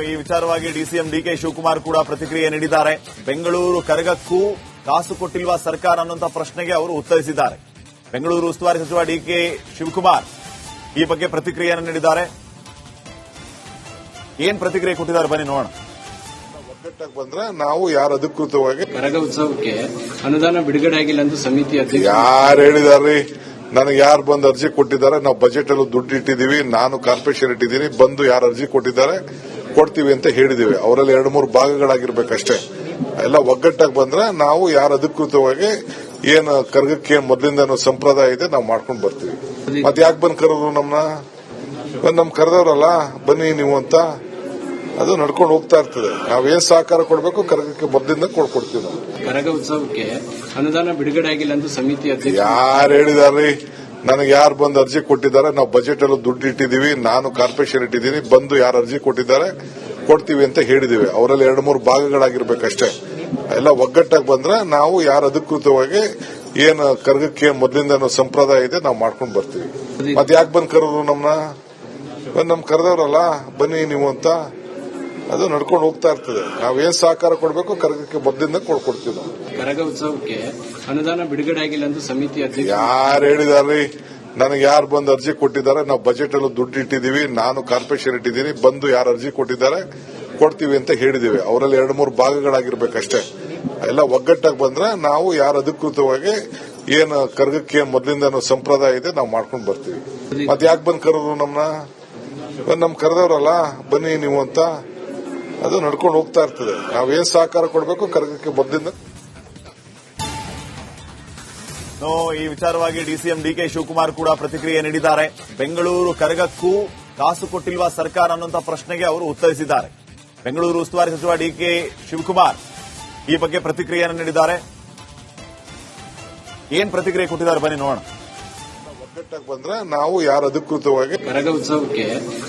ಈ ವಿಚಾರವಾಗಿ DCM DK Shivakumar ಕೂಡ ಪ್ರತಿಕ್ರಿಯೆ ನೀಡಿದ್ದಾರೆ. ಬೆಂಗಳೂರು ಕರಗಕ್ಕೂ ಕಾಸು ಕೊಟ್ಟಿಲ್ವಾ ಸರ್ಕಾರ ಅನ್ನುವಂಥ ಪ್ರಶ್ನೆಗೆ ಅವರು ಉತ್ತರಿಸಿದ್ದಾರೆ. ಬೆಂಗಳೂರು ಉಸ್ತುವಾರಿ ಸಚಿವ ಡಿಕೆ ಶಿವಕುಮಾರ್ ಈ ಬಗ್ಗೆ ಪ್ರತಿಕ್ರಿಯೆಯನ್ನು ನೀಡಿದ್ದಾರೆ. ಏನ್ ಪ್ರತಿಕ್ರಿಯೆ ಕೊಟ್ಟಿದ್ದಾರೆ ಬನ್ನಿ ನೋಡೋಣ. ಒಗ್ಗಟ್ಟಾಗಿ ಬಂದ್ರೆ ನಾವು ಯಾರು ಅಧಿಕೃತವಾಗಿ ಕರಗ ಉತ್ಸವಕ್ಕೆ ಅನುದಾನ ಬಿಡುಗಡೆ ಆಗಿಲ್ಲ ಅಂತ ಸಮಿತಿ ಅಧ್ಯಕ್ಷ ಯಾರು ಹೇಳಿದಾರ್ರಿ? ನನಗೆ ಯಾರು ಬಂದು ಅರ್ಜಿ ಕೊಟ್ಟಿದ್ದಾರೆ, ನಾವು ಬಜೆಟ್ ಅಲ್ಲೂ ದುಡ್ಡು ಇಟ್ಟಿದ್ದೀವಿ, ನಾನು ಕಾರ್ಪೊರೇಷನ್ ಇಟ್ಟಿದ್ದೀನಿ, ಬಂದು ಯಾರು ಅರ್ಜಿ ಕೊಟ್ಟಿದ್ದಾರೆ ಕೊಡ್ತೀವಿ ಅಂತ ಹೇಳಿದೀವಿ. ಅವರಲ್ಲಿ 2-3 ಭಾಗಗಳಾಗಿರ್ಬೇಕಷ್ಟೇ. ಎಲ್ಲ ಒಗ್ಗಟ್ಟಾಗಿ ಬಂದ್ರೆ ನಾವು ಯಾರು ಅಧಿಕೃತವಾಗಿ ಏನು ಕರ್ಗಕ್ಕೆ ಮೊದಲಿಂದ ಸಂಪ್ರದಾಯ ಇದೆ ನಾವು ಮಾಡ್ಕೊಂಡು ಬರ್ತೀವಿ. ಮತ್ತೆ ಯಾಕೆ ಬಂದು ಕರೆದ್ರು ನಮ್ ಕರೆದವ್ರಲ್ಲ ಬನ್ನಿ ನೀವು ಅಂತ, ಅದು ನಡ್ಕೊಂಡು ಹೋಗ್ತಾ ಇರ್ತದೆ. ನಾವೇನ್ ಸಹಕಾರ ಕೊಡಬೇಕು ಕರ್ಗಕ್ಕೆ ಮೊದಲಿಂದ ಕೊಡ್ಕೊಡ್ತೀವಿ ನಾವು. ಕರಗ ಉತ್ಸವಕ್ಕೆ ಅನುದಾನ ಬಿಡುಗಡೆ ಆಗಿಲ್ಲ ಅಂತ ಸಮಿತಿ ಅಧ್ಯಕ್ಷ ಯಾರು ಹೇಳಿದಾರ್ರಿ? ನನಗೆ ಯಾರು ಬಂದು ಅರ್ಜಿ ಕೊಟ್ಟಿದ್ದಾರೆ, ನಾವು ಬಜೆಟ್ ಅಲ್ಲೂ ದುಡ್ಡು ಇಟ್ಟಿದ್ದೀವಿ, ನಾನು ಕಾರ್ಪೊರೇಷನ್ ಇಟ್ಟಿದ್ದೀನಿ, ಬಂದು ಯಾರು ಅರ್ಜಿ ಕೊಟ್ಟಿದ್ದಾರೆ ಕೊಡ್ತೀವಿ ಅಂತ ಹೇಳಿದೀವಿ. ಅವರಲ್ಲಿ 2-3 ಭಾಗಗಳಾಗಿರ್ಬೇಕಷ್ಟೇ. ಎಲ್ಲ ಒಗ್ಗಟ್ಟಾಗಿ ಬಂದ್ರೆ ನಾವು ಯಾರು ಅಧಿಕೃತವಾಗಿ ಏನು ಕರ್ಗಕ್ಕೆ ಮೊದಲಿಂದ ಸಂಪ್ರದಾಯ ಇದೆ ನಾವು ಮಾಡ್ಕೊಂಡು ಬರ್ತೀವಿ. ಮತ್ತೆ ಯಾಕೆ ಬಂದು ಕರೆದ್ರು ನಮ್ ಕರೆದವ್ರಲ್ಲ ಬನ್ನಿ ನೀವು ಅಂತ, ಅದು ನಡ್ಕೊಂಡು ಹೋಗ್ತಾ ಇರ್ತದೆ. ನಾವೇನ್ ಸಹಕಾರ ಕೊಡಬೇಕು ಕರ್ಗಕ್ಕೆ ಮೊದಲಿಂದ ಕೊಡ್ಕೊಡ್ತೀವಿ ನಾವು. ಕರಗ ಉತ್ಸವಕ್ಕೆ ಅನುದಾನ ಬಿಡುಗಡೆ ಆಗಿಲ್ಲ ಅಂತ ಸಮಿತಿ ಅಧ್ಯಕ್ಷ ಯಾರು ಹೇಳಿದಾರ್ರಿ? ನನಗೆ ಯಾರು ಬಂದು ಅರ್ಜಿ ಕೊಟ್ಟಿದ್ದಾರೆ, ನಾವು ಬಜೆಟ್ ಅಲ್ಲೂ ದುಡ್ಡು ಇಟ್ಟಿದ್ದೀವಿ, ನಾನು ಕಾರ್ಪೊರೇಷನ್ ಇಟ್ಟಿದ್ದೀನಿ, ಬಂದು ಯಾರು ಅರ್ಜಿ ಕೊಟ್ಟಿದ್ದಾರೆ ಕೊಡ್ತೀವಿ ಅಂತ ಹೇಳಿದೀವಿ. ಅವರಲ್ಲಿ 2-3 ಭಾಗಗಳಾಗಿರ್ಬೇಕಷ್ಟೇ. ಎಲ್ಲ ಒಗ್ಗಟ್ಟಾಗಿ ಬಂದ್ರೆ ನಾವು ಯಾರು ಅಧಿಕೃತವಾಗಿ ಏನು ಕರ್ಗಕ್ಕೆ ಮೊದಲಿಂದ ಸಂಪ್ರದಾಯ ಇದೆ ನಾವು ಮಾಡ್ಕೊಂಡು ಬರ್ತೀವಿ. ಮತ್ತೆ ಯಾಕೆ ಬಂದು ಕರೆದ್ರು ನಮ್ ಕರೆದವ್ರಲ್ಲ ಬನ್ನಿ ನೀವು ಅಂತ, ಅದು ನಡ್ಕೊಂಡು ಹೋಗ್ತಾ ಇರ್ತದೆ. ನಾವೇನ್ ಸಹಕಾರ ಕೊಡಬೇಕು ಕರ್ಗಕ್ಕೆ ಮೊದಲಿಂದ. ಈ ವಿಚಾರವಾಗಿ ಡಿಸಿಎಂ ಡಿಕೆ ಶಿವಕುಮಾರ್ ಕೂಡ ಪ್ರತಿಕ್ರಿಯೆ ನೀಡಿದ್ದಾರೆ. ಬೆಂಗಳೂರು ಕರಗಕ್ಕೂ ಕಾಸು ಕೊಟ್ಟಿಲ್ವಾ ಸರ್ಕಾರ ಅನ್ನುವಂಥ ಪ್ರಶ್ನೆಗೆ ಅವರು ಉತ್ತರಿಸಿದ್ದಾರೆ. ಬೆಂಗಳೂರು ಉಸ್ತುವಾರಿ ಸಚಿವ ಡಿಕೆ ಶಿವಕುಮಾರ್ ಈ ಬಗ್ಗೆ ಪ್ರತಿಕ್ರಿಯೆಯನ್ನು ನೀಡಿದ್ದಾರೆ. ಏನ್ ಪ್ರತಿಕ್ರಿಯೆ ಕೊಟ್ಟಿದ್ದಾರೆ ಬನ್ನಿ ನೋಡೋಣ. ಒಗ್ಗಟ್ಟಾಗಿ ಬಂದ್ರೆ ನಾವು ಯಾರು ಅಧಿಕೃತವಾಗಿ ಕರಗ ಉತ್ಸವಕ್ಕೆ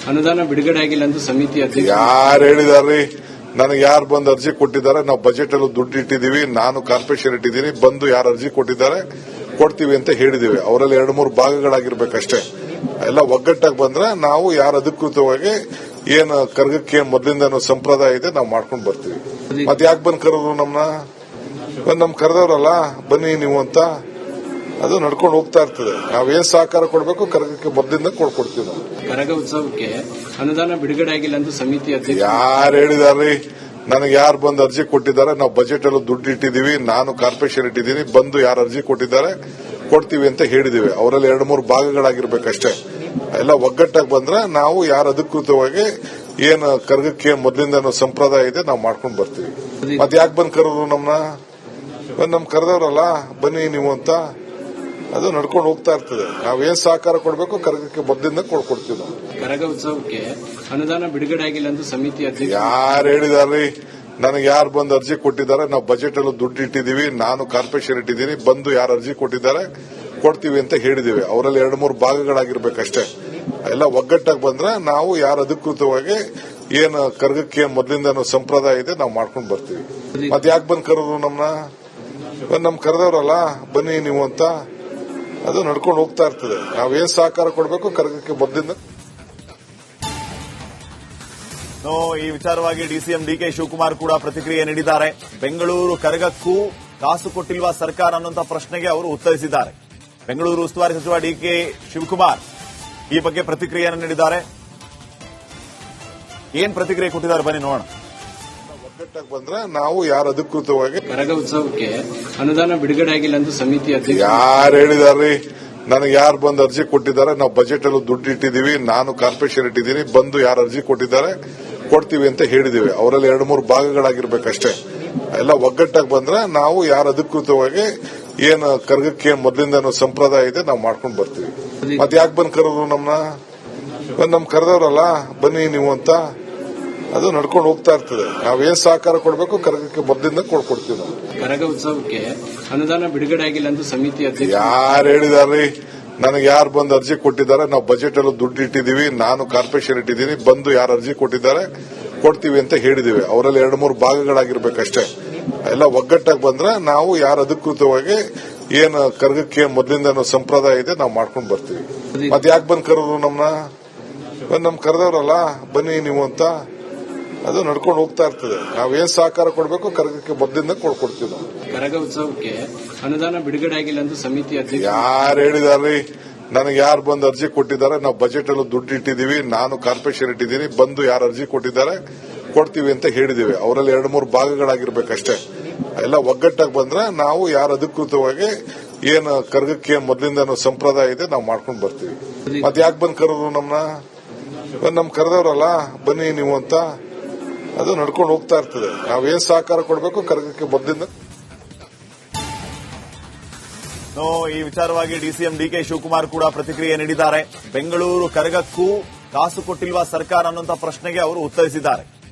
ಅನುದಾನ ಬಿಡುಗಡೆ ಆಗಿಲ್ಲ ಅಂತ ಸಮಿತಿ ಅಧ್ಯಕ್ಷ ಯಾರು ಹೇಳಿದಾರ್ರಿ? ನನಗೆ ಯಾರು ಬಂದು ಅರ್ಜಿ ಕೊಟ್ಟಿದ್ದಾರೆ, ನಾವು ಬಜೆಟ್ ಅಲ್ಲೂ ದುಡ್ಡು ಇಟ್ಟಿದ್ದೀವಿ, ನಾನು ಕಾರ್ಪೊರೇಷನ್ ಇಟ್ಟಿದ್ದೀನಿ, ಬಂದು ಯಾರು ಅರ್ಜಿ ಕೊಟ್ಟಿದ್ದಾರೆ ಕೊಡ್ತೀವಿ ಅಂತ ಹೇಳಿದೀವಿ. ಅವರಲ್ಲಿ 2-3 ಭಾಗಗಳಾಗಿರ್ಬೇಕಷ್ಟೇ. ಎಲ್ಲ ಒಗ್ಗಟ್ಟಾಗಿ ಬಂದ್ರೆ ನಾವು ಯಾರು ಅಧಿಕೃತವಾಗಿ ಏನು ಕರ್ಗಕ್ಕೆ ಮೊದಲಿಂದ ಸಂಪ್ರದಾಯ ಇದೆ ನಾವು ಮಾಡ್ಕೊಂಡು ಬರ್ತೀವಿ. ಮತ್ತೆ ಯಾಕೆ ಬಂದು ಕರೆದ್ರು ನಮ್ ಕರೆದವ್ರಲ್ಲ ಬನ್ನಿ ನೀವು ಅಂತ, ಅದು ನಡ್ಕೊಂಡು ಹೋಗ್ತಾ ಇರ್ತದೆ. ನಾವೇನ್ ಸಹಕಾರ ಕೊಡಬೇಕು ಕರ್ಗಕ್ಕೆ ಮೊದಲಿಂದ ಕೊಡ್ಕೊಡ್ತೀವಿ ನಾವು. ಕರಗ ಉತ್ಸವಕ್ಕೆ ಅನುದಾನ ಬಿಡುಗಡೆ ಆಗಿಲ್ಲ ಅಂತ ಸಮಿತಿ ಅಧ್ಯಕ್ಷ ಯಾರು ಹೇಳಿದಾರ್ರಿ? ನನಗೆ ಯಾರು ಬಂದು ಅರ್ಜಿ ಕೊಟ್ಟಿದ್ದಾರೆ, ನಾವು ಬಜೆಟ್ ಅಲ್ಲೂ ದುಡ್ಡು ಇಟ್ಟಿದ್ದೀವಿ, ನಾನು ಕಾರ್ಪೊರೇಷನ್ ಇಟ್ಟಿದ್ದೀನಿ, ಬಂದು ಯಾರು ಅರ್ಜಿ ಕೊಟ್ಟಿದ್ದಾರೆ ಕೊಡ್ತೀವಿ ಅಂತ ಹೇಳಿದೀವಿ. ಅವರಲ್ಲಿ 2-3 ಭಾಗಗಳಾಗಿರ್ಬೇಕಷ್ಟೇ. ಎಲ್ಲ ಒಗ್ಗಟ್ಟಾಗಿ ಬಂದ್ರೆ ನಾವು ಯಾರು ಅಧಿಕೃತವಾಗಿ ಏನು ಕರ್ಗಕ್ಕೆ ಮೊದಲಿಂದ ಸಂಪ್ರದಾಯ ಇದೆ ನಾವು ಮಾಡ್ಕೊಂಡು ಬರ್ತೀವಿ. ಮತ್ತೆ ಯಾಕೆ ಬಂದು ಕರೆದ್ರು ನಮ್ ಕರೆದವ್ರಲ್ಲ ಬನ್ನಿ ನೀವು ಅಂತ, ಅದು ನಡ್ಕೊಂಡು ಹೋಗ್ತಾ ಇರ್ತದೆ. ನಾವೇನ್ ಸಹಕಾರ ಕೊಡಬೇಕು ಕರ್ಗಕ್ಕೆ ಮೊದಲಿಂದ ಕೊಡ್ಕೊಡ್ತೀವಿ ನಾವು. ಕರಗ ಉತ್ಸವಕ್ಕೆ ಅನುದಾನ ಬಿಡುಗಡೆ ಆಗಿಲ್ಲ ಅಂತ ಸಮಿತಿ ಅಧ್ಯಕ್ಷ ಯಾರು ಹೇಳಿದಾರ್ರಿ? ನನಗೆ ಯಾರು ಬಂದು ಅರ್ಜಿ ಕೊಟ್ಟಿದ್ದಾರೆ, ನಾವು ಬಜೆಟ್ ಅಲ್ಲೂ ದುಡ್ಡು ಇಟ್ಟಿದ್ದೀವಿ, ನಾನು ಕಾರ್ಪೊರೇಷನ್ ಇಟ್ಟಿದ್ದೀನಿ, ಬಂದು ಯಾರು ಅರ್ಜಿ ಕೊಟ್ಟಿದ್ದಾರೆ ಕೊಡ್ತೀವಿ ಅಂತ ಹೇಳಿದೀವಿ. ಅವರಲ್ಲಿ 2-3 ಭಾಗಗಳಾಗಿರ್ಬೇಕಷ್ಟೇ. ಎಲ್ಲ ಒಗ್ಗಟ್ಟಾಗಿ ಬಂದ್ರೆ ನಾವು ಯಾರು ಅಧಿಕೃತವಾಗಿ ಏನು ಕರ್ಗಕ್ಕೆ ಮೊದಲಿಂದ ಸಂಪ್ರದಾಯ ಇದೆ ನಾವು ಮಾಡ್ಕೊಂಡು ಬರ್ತೀವಿ. ಮತ್ತೆ ಯಾಕೆ ಬಂದು ಕರೆದ್ರು ನಮ್ ಕರೆದವ್ರಲ್ಲ ಬನ್ನಿ ನೀವು ಅಂತ, ಅದು ನಡ್ಕೊಂಡು ಹೋಗ್ತಾ ಇರ್ತದೆ. ನಾವೇನ್ ಸಹಕಾರ ಕೊಡಬೇಕು ಕರ್ಗಕ್ಕೆ ಮೊದಲಿಂದ. ಈ ವಿಚಾರವಾಗಿ ಡಿಸಿಎಂ ಡಿಕೆ ಶಿವಕುಮಾರ್ ಕೂಡ ಪ್ರತಿಕ್ರಿಯೆ ನೀಡಿದ್ದಾರೆ. ಬೆಂಗಳೂರು ಕರಗಕ್ಕೂ ಕಾಸು ಕೊಟ್ಟಿಲ್ವಾ ಸರ್ಕಾರ ಅನ್ನುವಂಥ ಪ್ರಶ್ನೆಗೆ ಅವರು ಉತ್ತರಿಸಿದ್ದಾರೆ. ಬೆಂಗಳೂರು ಉಸ್ತುವಾರಿ ಸಚಿವ ಡಿಕೆ ಶಿವಕುಮಾರ್ ಈ ಬಗ್ಗೆ ಪ್ರತಿಕ್ರಿಯೆಯನ್ನು ನೀಡಿದ್ದಾರೆ. ಏನ್ ಪ್ರತಿಕ್ರಿಯೆ ಕೊಟ್ಟಿದ್ದಾರೆ ಬನ್ನಿ ನೋಡೋಣ. ಒಗ್ಗಟ್ಟಾಗಿ ಬಂದ್ರೆ ನಾವು ಯಾರು ಅಧಿಕೃತವಾಗಿ ಕರಗ ಉತ್ಸವಕ್ಕೆ ಅನುದಾನ ಬಿಡುಗಡೆ ಆಗಿಲ್ಲ ಅಂತ ಸಮಿತಿ ಅಧ್ಯಕ್ಷ ಯಾರು ಹೇಳಿದಾರ್ರಿ? ನನಗೆ ಯಾರು ಬಂದು ಅರ್ಜಿ ಕೊಟ್ಟಿದ್ದಾರೆ, ನಾವು ಬಜೆಟ್ ಅಲ್ಲೂ ದುಡ್ಡು ಇಟ್ಟಿದ್ದೀವಿ, ನಾನು ಕಾರ್ಪೊರೇಷನ್ ಇಟ್ಟಿದ್ದೀನಿ, ಬಂದು ಯಾರು ಅರ್ಜಿ ಕೊಟ್ಟಿದ್ದಾರೆ ಕೊಡ್ತೀವಿ ಅಂತ ಹೇಳಿದೀವಿ. ಅವರಲ್ಲಿ 2-3 ಭಾಗಗಳಾಗಿರ್ಬೇಕಷ್ಟೇ. ಎಲ್ಲ ಒಗ್ಗಟ್ಟಾಗಿ ಬಂದ್ರೆ ನಾವು ಯಾರು ಅಧಿಕೃತವಾಗಿ ಏನು ಕರ್ಗಕ್ಕೆ ಮೊದಲಿಂದ ಸಂಪ್ರದಾಯ ಇದೆ ನಾವು ಮಾಡ್ಕೊಂಡು ಬರ್ತೀವಿ. ಮತ್ತೆ ಯಾಕೆ ಬಂದು ಕರೆದ್ರು ನಮ್ ಕರೆದವ್ರಲ್ಲ ಬನ್ನಿ ನೀವು ಅಂತ, ಅದು ನಡ್ಕೊಂಡು ಹೋಗ್ತಾ ಇರ್ತದೆ. ನಾವೇನ್ ಸಹಕಾರ ಕೊಡಬೇಕು ಕರ್ಗಕ್ಕೆ ಮೊದಲಿಂದ ಕೊಡ್ಕೊಡ್ತೀವಿ ನಾವು. ಕರಗ ಉತ್ಸವಕ್ಕೆ ಅನುದಾನ ಬಿಡುಗಡೆ ಆಗಿಲ್ಲ ಅಂತ ಸಮಿತಿ ಅಧ್ಯಕ್ಷ ಯಾರು ಹೇಳಿದಾರ್ರಿ? ನನಗೆ ಯಾರು ಬಂದು ಅರ್ಜಿ ಕೊಟ್ಟಿದ್ದಾರೆ, ನಾವು ಬಜೆಟ್ ಅಲ್ಲೂ ದುಡ್ಡು ಇಟ್ಟಿದ್ದೀವಿ, ನಾನು ಕಾರ್ಪೊರೇಷನ್ ಇಟ್ಟಿದ್ದೀನಿ, ಬಂದು ಯಾರು ಅರ್ಜಿ ಕೊಟ್ಟಿದ್ದಾರೆ ಕೊಡ್ತೀವಿ ಅಂತ ಹೇಳಿದೀವಿ. ಅವರಲ್ಲಿ 2-3 ಭಾಗಗಳಾಗಿರ್ಬೇಕಷ್ಟೇ. ಎಲ್ಲ ಒಗ್ಗಟ್ಟಾಗಿ ಬಂದ್ರೆ ನಾವು ಯಾರು ಅಧಿಕೃತವಾಗಿ ಏನು ಕರ್ಗಕ್ಕೆ ಮೊದಲಿಂದ ಸಂಪ್ರದಾಯ ಇದೆ ನಾವು ಮಾಡ್ಕೊಂಡು ಬರ್ತೀವಿ. ಮತ್ತೆ ಯಾಕೆ ಬಂದು ಕರೆದ್ರು ನಮ್ ಕರೆದವ್ರಲ್ಲ ಬನ್ನಿ ನೀವು ಅಂತ, ಅದು ನಡ್ಕೊಂಡು ಹೋಗ್ತಾ ಇರ್ತದೆ. ನಾವೇನ್ ಸಹಕಾರ ಕೊಡಬೇಕು ಕರಗಕ್ಕೆ ಮೊದಲಿಂದ ಕೊಡ್ತೀವಿ ನಾವು. ಕರಗ ಉತ್ಸವಕ್ಕೆ ಅನುದಾನ ಬಿಡುಗಡೆ ಆಗಿಲ್ಲ ಅಂತ ಸಮಿತಿ ಅಧ್ಯಕ್ಷ ಯಾರು ಹೇಳಿದಾರ್ರಿ? ನನಗೆ ಯಾರು ಬಂದು ಅರ್ಜಿ ಕೊಟ್ಟಿದ್ದಾರೆ, ನಾವು ಬಜೆಟ್ ಅಲ್ಲೂ ದುಡ್ಡು ಇಟ್ಟಿದ್ದೀವಿ, ನಾನು ಕಾರ್ಪೊರೇಷನ್ ಇಟ್ಟಿದ್ದೀನಿ, ಬಂದು ಯಾರು ಅರ್ಜಿ ಕೊಟ್ಟಿದ್ದಾರೆ ಕೊಡ್ತೀವಿ ಅಂತ ಹೇಳಿದೀವಿ. ಅವರಲ್ಲಿ 2-3 ಭಾಗಗಳಾಗಿರ್ಬೇಕಷ್ಟೇ. ಎಲ್ಲ ಒಗ್ಗಟ್ಟಾಗಿ ಬಂದ್ರೆ ನಾವು ಯಾರು ಅಧಿಕೃತವಾಗಿ ಏನು ಕರ್ಗಕ್ಕೆ ಮೊದಲಿಂದ ಸಂಪ್ರದಾಯ ಇದೆ ನಾವು ಮಾಡ್ಕೊಂಡು ಬರ್ತೀವಿ. ಮತ್ತೆ ಯಾಕೆ ಬಂದ್ ಕರೆದ್ರು ನಮ್ ಕರೆದವ್ರಲ್ಲ ಬನ್ನಿ ನೀವು ಅಂತ, ಅದು ನಡ್ಕೊಂಡು ಹೋಗ್ತಾ ಇರ್ತದೆ. ನಾವೇನ್ ಸಹಕಾರ ಕೊಡಬೇಕು ಕರ್ಗಕ್ಕೆ ಮೊದಲಿಂದ. ಈ ವಿಚಾರವಾಗಿ ಡಿಸಿಎಂ ಡಿಕೆ ಶಿವಕುಮಾರ್ ಕೂಡ ಪ್ರತಿಕ್ರಿಯೆ ನೀಡಿದ್ದಾರೆ. ಬೆಂಗಳೂರು ಕರಗಕ್ಕೂ ಕಾಸು ಕೊಟ್ಟಿಲ್ವಾ ಸರ್ಕಾರ ಅನ್ನುವಂಥ ಪ್ರಶ್ನೆಗೆ ಅವರು ಉತ್ತರಿಸಿದ್ದಾರೆ.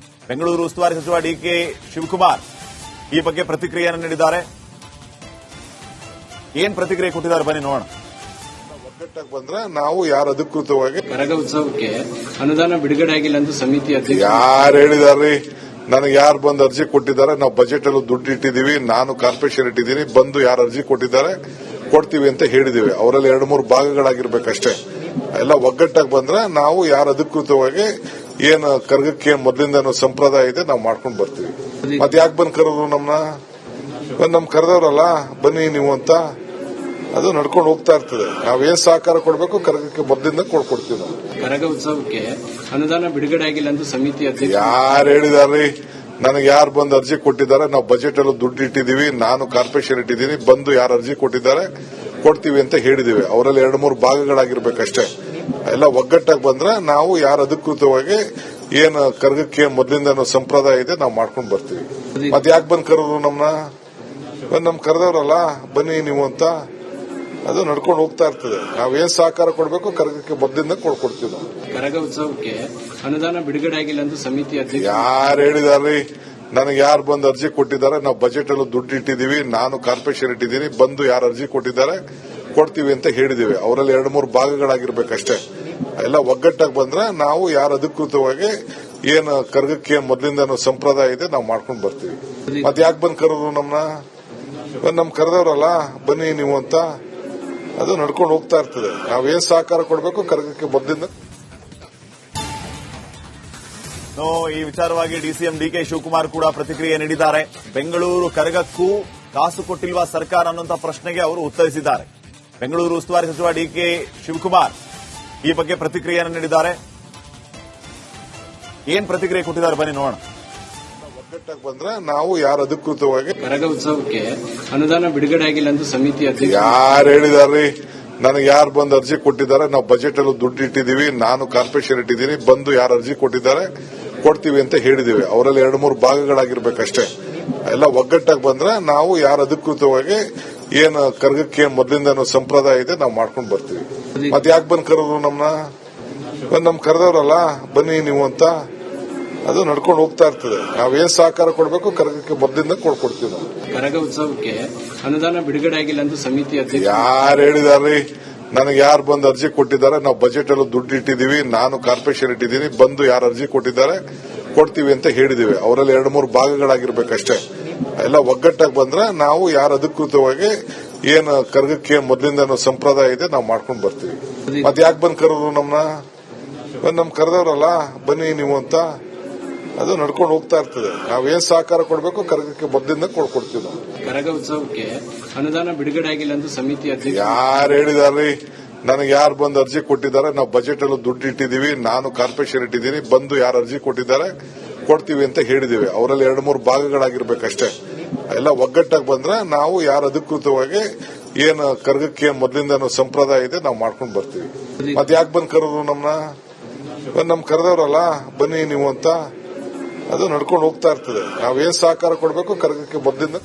ಬೆಂಗಳೂರು ಉಸ್ತುವಾರಿ ಸಚಿವ ಡಿಕೆ ಶಿವಕುಮಾರ್ ಈ ಬಗ್ಗೆ ಪ್ರತಿಕ್ರಿಯೆಯನ್ನು ನೀಡಿದ್ದಾರೆ. ಏನ್ ಪ್ರತಿಕ್ರಿಯೆ ಕೊಟ್ಟಿದ್ದಾರೆ ಬನ್ನಿ ನೋಡೋಣ. ಒಗ್ಗಟ್ಟಾಗಿ ಬಂದ್ರೆ ನಾವು ಯಾರು ಅಧಿಕೃತವಾಗಿ ಕರಗ ಉತ್ಸವಕ್ಕೆ ಅನುದಾನ ಬಿಡುಗಡೆ ಆಗಿಲ್ಲ ಅಂತ ಸಮಿತಿ ಅಧ್ಯಕ್ಷ ಯಾರು ಹೇಳಿದಾರ್ರಿ? ನನಗೆ ಯಾರು ಬಂದು ಅರ್ಜಿ ಕೊಟ್ಟಿದ್ದಾರೆ, ನಾವು ಬಜೆಟ್ ಅಲ್ಲೂ ದುಡ್ಡು ಇಟ್ಟಿದ್ದೀವಿ, ನಾನು ಕಾರ್ಪೊರೇಷನ್ ಇಟ್ಟಿದ್ದೀನಿ, ಬಂದು ಯಾರು ಅರ್ಜಿ ಕೊಟ್ಟಿದ್ದಾರೆ ಕೊಡ್ತೀವಿ ಅಂತ ಹೇಳಿದೀವಿ. ಅವರಲ್ಲಿ 2-3 ಭಾಗಗಳಾಗಿರ್ಬೇಕಷ್ಟೇ. ಎಲ್ಲ ಒಗ್ಗಟ್ಟಾಗಿ ಬಂದ್ರೆ ನಾವು ಯಾರು ಅಧಿಕೃತವಾಗಿ ಏನು ಕರ್ಗಕ್ಕೆ ಮೊದಲಿಂದ ಸಂಪ್ರದಾಯ ಇದೆ ನಾವು ಮಾಡ್ಕೊಂಡು ಬರ್ತೀವಿ. ಮತ್ತೆ ಯಾಕೆ ಬಂದ್ ಕರೆದ್ರು ನಮ್ ಕರೆದವ್ರಲ್ಲ ಬನ್ನಿ ನೀವು ಅಂತ, ಅದು ನಡ್ಕೊಂಡು ಹೋಗ್ತಾ ಇರ್ತದೆ. ನಾವೇನ್ ಸಹಕಾರ ಕೊಡಬೇಕು ಕರ್ಗಕ್ಕೆ ಮೊದಲಿಂದ ಕೊಡ್ತೀವಿ ನಾವು. ಕರಗ ಉತ್ಸವಕ್ಕೆ ಅನುದಾನ ಬಿಡುಗಡೆ ಆಗಿಲ್ಲ ಅಂತ ಸಮಿತಿ ಅಧ್ಯಕ್ಷ ಯಾರು ಹೇಳಿದಾರ್ರಿ? ನನಗೆ ಯಾರು ಬಂದು ಅರ್ಜಿ ಕೊಟ್ಟಿದ್ದಾರೆ, ನಾವು ಬಜೆಟ್ ಅಲ್ಲೂ ದುಡ್ಡು ಇಟ್ಟಿದ್ದೀವಿ, ನಾನು ಕಾರ್ಪೊರೇಷನ್ ಇಟ್ಟಿದ್ದೀನಿ, ಬಂದು ಯಾರು ಅರ್ಜಿ ಕೊಟ್ಟಿದ್ದಾರೆ ಕೊಡ್ತೀವಿ ಅಂತ ಹೇಳಿದೀವಿ. ಅವರಲ್ಲಿ 2-3 ಭಾಗಗಳಾಗಿರ್ಬೇಕಷ್ಟೇ. ಎಲ್ಲ ಒಗ್ಗಟ್ಟಾಗಿ ಬಂದ್ರೆ ನಾವು ಯಾರು ಅಧಿಕೃತವಾಗಿ ಏನು ಕರ್ಗಕ್ಕೆ ಮೊದಲಿಂದ ಸಂಪ್ರದಾಯ ಇದೆ ನಾವು ಮಾಡ್ಕೊಂಡು ಬರ್ತೀವಿ. ಮತ್ತೆ ಯಾಕೆ ಬಂದ್ ಕರೆದ್ರು ನಮ್ ಕರೆದವ್ರಲ್ಲ ಬನ್ನಿ ನೀವು ಅಂತ, ಅದು ನಡ್ಕೊಂಡು ಹೋಗ್ತಾ ಇರ್ತದೆ. ನಾವೇನ್ ಸಹಕಾರ ಕೊಡಬೇಕು ಕರ್ಗಕ್ಕೆ ಮೊದಲಿಂದ ಕೊಡ್ತೀವಿ ನಾವು. ಕರಗ ಉತ್ಸವಕ್ಕೆ ಅನುದಾನ ಬಿಡುಗಡೆ ಆಗಿಲ್ಲ ಅಂತ ಸಮಿತಿ ಅಧ್ಯಕ್ಷ ಯಾರು ಹೇಳಿದಾರ್ರಿ? ನನಗೆ ಯಾರು ಬಂದು ಅರ್ಜಿ ಕೊಟ್ಟಿದ್ದಾರೆ, ನಾವು ಬಜೆಟ್ ಅಲ್ಲೂ ದುಡ್ಡು ಇಟ್ಟಿದ್ದೀವಿ, ನಾನು ಕಾರ್ಪೊರೇಷನ್ ಇಟ್ಟಿದ್ದೀನಿ, ಬಂದು ಯಾರು ಅರ್ಜಿ ಕೊಟ್ಟಿದ್ದಾರೆ ಕೊಡ್ತೀವಿ ಅಂತ ಹೇಳಿದೀವಿ. ಅವರಲ್ಲಿ 2-3 ಭಾಗಗಳಾಗಿರ್ಬೇಕಷ್ಟೇ. ಎಲ್ಲ ಒಗ್ಗಟ್ಟಾಗಿ ಬಂದ್ರೆ ನಾವು ಯಾರು ಅಧಿಕೃತವಾಗಿ ಏನು ಕರ್ಗಕ್ಕೆ ಮೊದಲಿಂದ ಸಂಪ್ರದಾಯ ಇದೆ ನಾವು ಮಾಡ್ಕೊಂಡು ಬರ್ತೀವಿ. ಮತ್ತೆ ಯಾಕೆ ಬಂದ್ ಕರೆದ್ರು ನಮ್ ಕರೆದವ್ರಲ್ಲ ಬನ್ನಿ ನೀವು ಅಂತ, ಅದು ನಡ್ಕೊಂಡು ಹೋಗ್ತಾ ಇರ್ತದೆ. ನಾವೇನ್ ಸಹಕಾರ ಕೊಡಬೇಕು ಕರ್ಗಕ್ಕೆ ಮೊದಲಿಂದ. ಈ ವಿಚಾರವಾಗಿ ಡಿಸಿಎಂ ಡಿಕೆ ಶಿವಕುಮಾರ್ ಕೂಡ ಪ್ರತಿಕ್ರಿಯೆ ನೀಡಿದ್ದಾರೆ. ಬೆಂಗಳೂರು ಕರಗಕ್ಕೂ ಕಾಸು ಕೊಟ್ಟಿಲ್ವಾ ಸರ್ಕಾರ ಅನ್ನುವಂಥ ಪ್ರಶ್ನೆಗೆ ಅವರು ಉತ್ತರಿಸಿದ್ದಾರೆ. ಬೆಂಗಳೂರು ಉಸ್ತುವಾರಿ ಸಚಿವ ಡಿಕೆ ಶಿವಕುಮಾರ್ ಈ ಬಗ್ಗೆ ಪ್ರತಿಕ್ರಿಯೆಯನ್ನು ನೀಡಿದ್ದಾರೆ. ಏನ್ ಪ್ರತಿಕ್ರಿಯೆ ಕೊಟ್ಟಿದ್ದಾರೆ ಬನ್ನಿ ನೋಡೋಣ. ಒಗ್ಗಟ್ಟಾಗಿ ಬಂದ್ರೆ ನಾವು ಯಾರು ಅಧಿಕೃತವಾಗಿ ಕರಗ ಉತ್ಸವಕ್ಕೆ ಅನುದಾನ ಬಿಡುಗಡೆ ಆಗಿಲ್ಲ ಅಂತ ಸಮಿತಿ ಅಧ್ಯಕ್ಷ ಯಾರು ಹೇಳಿದಾರ್ರಿ? ನನಗೆ ಯಾರು ಬಂದು ಅರ್ಜಿ ಕೊಟ್ಟಿದ್ದಾರೆ, ನಾವು ಬಜೆಟ್ ಅಲ್ಲೂ ದುಡ್ಡು ಇಟ್ಟಿದ್ದೀವಿ, ನಾನು ಕಾರ್ಪೊರೇಷನ್ ಇಟ್ಟಿದ್ದೀನಿ, ಬಂದು ಯಾರು ಅರ್ಜಿ ಕೊಟ್ಟಿದ್ದಾರೆ ಕೊಡ್ತೀವಿ ಅಂತ ಹೇಳಿದೀವಿ. ಅವರಲ್ಲಿ 2-3 ಭಾಗಗಳಾಗಿರ್ಬೇಕಷ್ಟೇ. ಎಲ್ಲ ಒಗ್ಗಟ್ಟಾಗಿ ಬಂದ್ರೆ ನಾವು ಯಾರು ಅಧಿಕೃತವಾಗಿ ಏನು ಕರ್ಗಕ್ಕೆ ಮೊದಲಿಂದ ಸಂಪ್ರದಾಯ ಇದೆ ನಾವು ಮಾಡ್ಕೊಂಡು ಬರ್ತೀವಿ. ಮತ್ತೆ ಯಾಕೆ ಬಂದ್ ಕರೆದ್ರು ನಮ್ ಕರೆದವ್ರಲ್ಲ ಬನ್ನಿ ನೀವು ಅಂತ, ಅದು ನಡ್ಕೊಂಡು ಹೋಗ್ತಾ ಇರ್ತದೆ. ನಾವೇನ್ ಸಹಕಾರ ಕೊಡಬೇಕು ಕರ್ಗಕ್ಕೆ ಮೊದಲಿಂದ ಕೊಡ್ತೀವಿ ನಾವು. ಕರಗ ಉತ್ಸವಕ್ಕೆ ಅನುದಾನ ಬಿಡುಗಡೆ ಆಗಿಲ್ಲ ಅಂತ ಸಮಿತಿ ಅಧ್ಯಕ್ಷ ಯಾರು ಹೇಳಿದಾರ್ರಿ? ನನಗೆ ಯಾರು ಬಂದು ಅರ್ಜಿ ಕೊಟ್ಟಿದ್ದಾರೆ, ನಾವು ಬಜೆಟ್ ಅಲ್ಲೂ ದುಡ್ಡು ಇಟ್ಟಿದ್ದೀವಿ, ನಾನು ಕಾರ್ಪೊರೇಷನ್ ಇಟ್ಟಿದ್ದೀನಿ, ಬಂದು ಯಾರು ಅರ್ಜಿ ಕೊಟ್ಟಿದ್ದಾರೆ ಕೊಡ್ತೀವಿ ಅಂತ ಹೇಳಿದೀವಿ. ಅವರಲ್ಲಿ 2-3 ಭಾಗಗಳಾಗಿರ್ಬೇಕಷ್ಟೇ. ಎಲ್ಲ ಒಗ್ಗಟ್ಟಾಗಿ ಬಂದ್ರೆ ನಾವು ಯಾರು ಅಧಿಕೃತವಾಗಿ ಏನು ಕರ್ಗಕ್ಕೆ ಮೊದಲಿಂದ ಸಂಪ್ರದಾಯ ಇದೆ ನಾವು ಮಾಡ್ಕೊಂಡು ಬರ್ತೀವಿ. ಮತ್ತೆ ಯಾಕೆ ಬಂದ್ ಕರೆದ್ರು ನಮ್ ಕರೆದವ್ರಲ್ಲ ಬನ್ನಿ ನೀವು ಅಂತ, ಅದು ನಡ್ಕೊಂಡು ಹೋಗ್ತಾ ಇರ್ತದೆ. ನಾವೇನ್ ಸಹಕಾರ ಕೊಡಬೇಕು ಕರ್ಗಕ್ಕೆ ಮೊದಲಿಂದ ಕೊಡ್ತೀವಿ ನಾವು. ಕರಗ ಉತ್ಸವಕ್ಕೆ ಅನುದಾನ ಬಿಡುಗಡೆ ಆಗಿಲ್ಲ ಅಂತ ಸಮಿತಿ ಅಧ್ಯಕ್ಷ ಯಾರು ಹೇಳಿದಾರ್ರಿ? ನನಗೆ ಯಾರು ಬಂದು ಅರ್ಜಿ ಕೊಟ್ಟಿದ್ದಾರೆ, ನಾವು ಬಜೆಟ್ ಅಲ್ಲೂ ದುಡ್ಡು ಇಟ್ಟಿದ್ದೀವಿ, ನಾನು ಕಾರ್ಪೊರೇಷನ್ ಇಟ್ಟಿದ್ದೀನಿ, ಬಂದು ಯಾರು ಅರ್ಜಿ ಕೊಟ್ಟಿದ್ದಾರೆ ಕೊಡ್ತೀವಿ ಅಂತ ಹೇಳಿದೀವಿ. ಅವರಲ್ಲಿ 2-3 ಭಾಗಗಳಾಗಿರ್ಬೇಕಷ್ಟೇ. ಎಲ್ಲ ಒಗ್ಗಟ್ಟಾಗಿ ಬಂದ್ರೆ ನಾವು ಯಾರು ಅಧಿಕೃತವಾಗಿ ಏನು ಕರ್ಗಕ್ಕೆ ಮೊದಲಿಂದ ಸಂಪ್ರದಾಯ ಇದೆ ನಾವು ಮಾಡ್ಕೊಂಡು ಬರ್ತೀವಿ. ಮತ್ತೆ ಯಾಕೆ ಬಂದ್ ಕರೆದ್ರು ನಮ್ ಕರೆದವ್ರಲ್ಲ ಬನ್ನಿ ನೀವು ಅಂತ, ಅದು ನಡ್ಕೊಂಡು ಹೋಗ್ತಾ ಇರ್ತದೆ. ನಾವೇನ್ ಸಹಕಾರ ಕೊಡಬೇಕು ಕರ್ಗಕ್ಕೆ ಮೊದಲಿಂದ